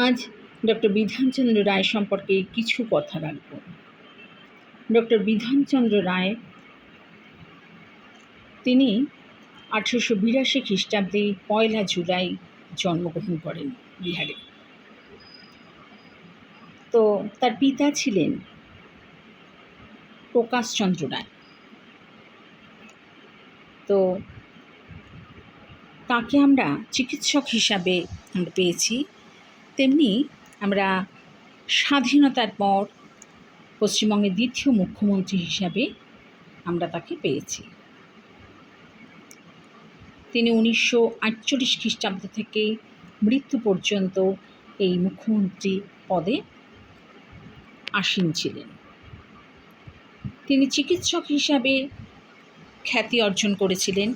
আজ ডক্টর বিধানচন্দ্র রায় সম্পর্কে কিছু কথা রাখব। ডক্টর বিধানচন্দ্র রায় তিনি 1882 খ্রিস্টাব্দে 1 জুলাই জন্মগ্রহণ করেন বিহারে। তো তার পিতা ছিলেন প্রকাশচন্দ্র রায়। তো তাকে আমরা চিকিৎসক হিসাবে পেয়েছি, তেমনি আমরা স্বাধীনতার পর পশ্চিমবঙ্গের দ্বিতীয় মুখ্যমন্ত্রী হিসাবে আমরা তাকে পেয়েছি। তিনি 1948 খ্রিস্টাব্দ থেকে মৃত্যু পর্যন্ত এই মুখ্যমন্ত্রী পদে আসীন ছিলেন। তিনি চিকিৎসক হিসাবে খ্যাতি অর্জন করেছিলেন।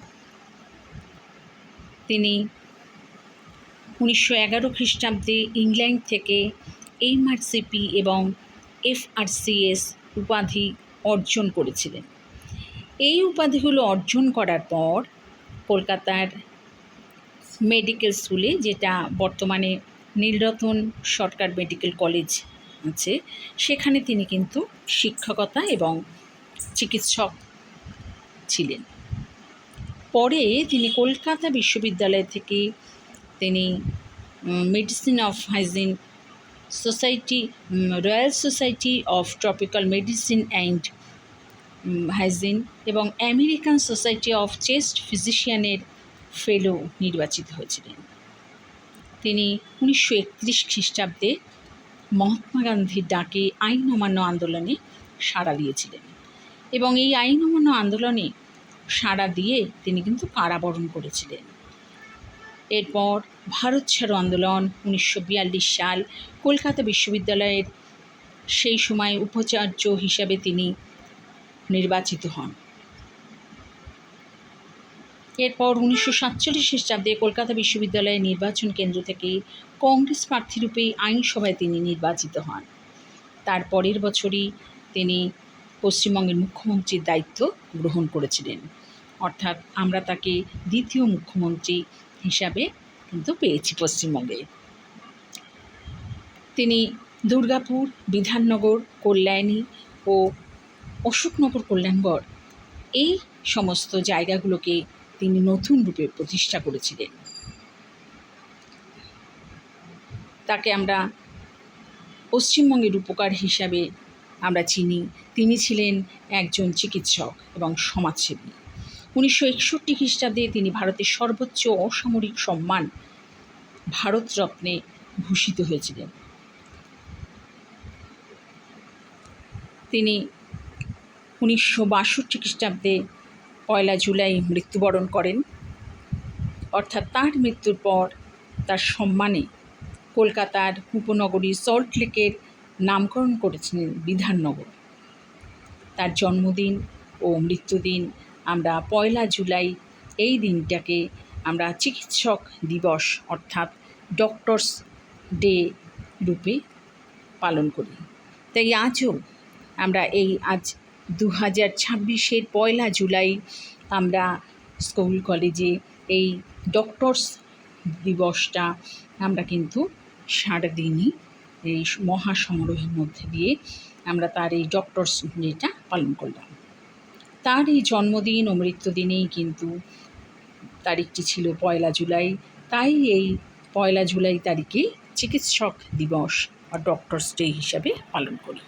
তিনি 1911 খ্রিস্টাব্দে ইংল্যান্ড থেকে MRCP এবং FRCS উপাধি অর্জন করেছিলেন। এই উপাধিগুলো অর্জন করার পর কলকাতার মেডিকেল স্কুলে, যেটা বর্তমানে নীলরতন সরকার মেডিকেল কলেজ আছে, সেখানে তিনি কিন্তু শিক্ষকতা এবং চিকিৎসক ছিলেন। পরে তিনি কলকাতা বিশ্ববিদ্যালয় থেকে তিনি medicine of hygiene society, royal society of tropical medicine and hygiene এবং আমেরিকান সোসাইটি অফ চেস্ট ফিজিশিয়ানের ফেলো নির্বাচিত হয়েছিলেন। তিনি 1931 খ্রিস্টাব্দে মহাত্মা গান্ধীর ডাকে আইন অমান্য আন্দোলনে সাড়া দিয়েছিলেন এবং এই আইন অমান্য আন্দোলনে সাড়া দিয়ে তিনি কিন্তু কারাবরণ করেছিলেন। এরপর ভারত ছাড়ো আন্দোলন 1942 সাল, কলকাতা বিশ্ববিদ্যালয়ের সেই সময় উপাচার্য হিসাবে তিনি নির্বাচিত হন। এরপর 1947 খ্রিস্টাব্দে কলকাতা বিশ্ববিদ্যালয়ের নির্বাচন কেন্দ্র থেকে কংগ্রেস প্রার্থীরূপে আইনসভায় তিনি নির্বাচিত হন। তার পরের বছরই তিনি পশ্চিমবঙ্গের মুখ্যমন্ত্রীর দায়িত্ব গ্রহণ করেছিলেন, অর্থাৎ আমরা তাকে দ্বিতীয় মুখ্যমন্ত্রী হিসাবে কিন্তু পেয়েছি পশ্চিমবঙ্গে। তিনি দুর্গাপুর, বিধাননগর, কল্যাণী ও অশোকনগর, কল্যাণগড় এই সমস্ত জায়গাগুলোকে তিনি নতুন রূপে প্রতিষ্ঠা করেছিলেন। তাকে আমরা পশ্চিমবঙ্গের রূপকার হিসাবে আমরা চিনি। তিনি ছিলেন একজন চিকিৎসক এবং সমাজসেবী। 1961 খ্রিস্টাব্দে তিনি ভারতের সর্বোচ্চ অসামরিক সম্মান ভারতরত্নে ভূষিত হয়েছিলেন। তিনি 1962 খ্রিস্টাব্দে 1 জুলাই মৃত্যুবরণ করেন, অর্থাৎ তার মৃত্যুর পর তার সম্মানে কলকাতার উপনগরী সল্টলেকের নামকরণ করেছিলেন বিধাননগর। তার জন্মদিন ও মৃত্যুদিন আমরা 1 জুলাই, এই দিনটাকে আমরা চিকিৎসক দিবস অর্থাৎ ডক্টরস ডে রূপে পালন করি। তাই আজও আমরা আজ 2026-এর 1 জুলাই আমরা স্কুল কলেজে এই ডক্টরস দিবসটা আমরা কিন্তু সারাদিনই এই মহাসমারোহের মধ্যে দিয়ে আমরা তার এই ডক্টরস ডেটা পালন করলাম। তার এই জন্মদিন ও মৃত্যুদিনেই কিন্তু তারিখটি ছিল 1 জুলাই। তাই এই 1 জুলাই তারিখে চিকিৎসক দিবস বা ডক্টরস ডে হিসাবে পালন করি।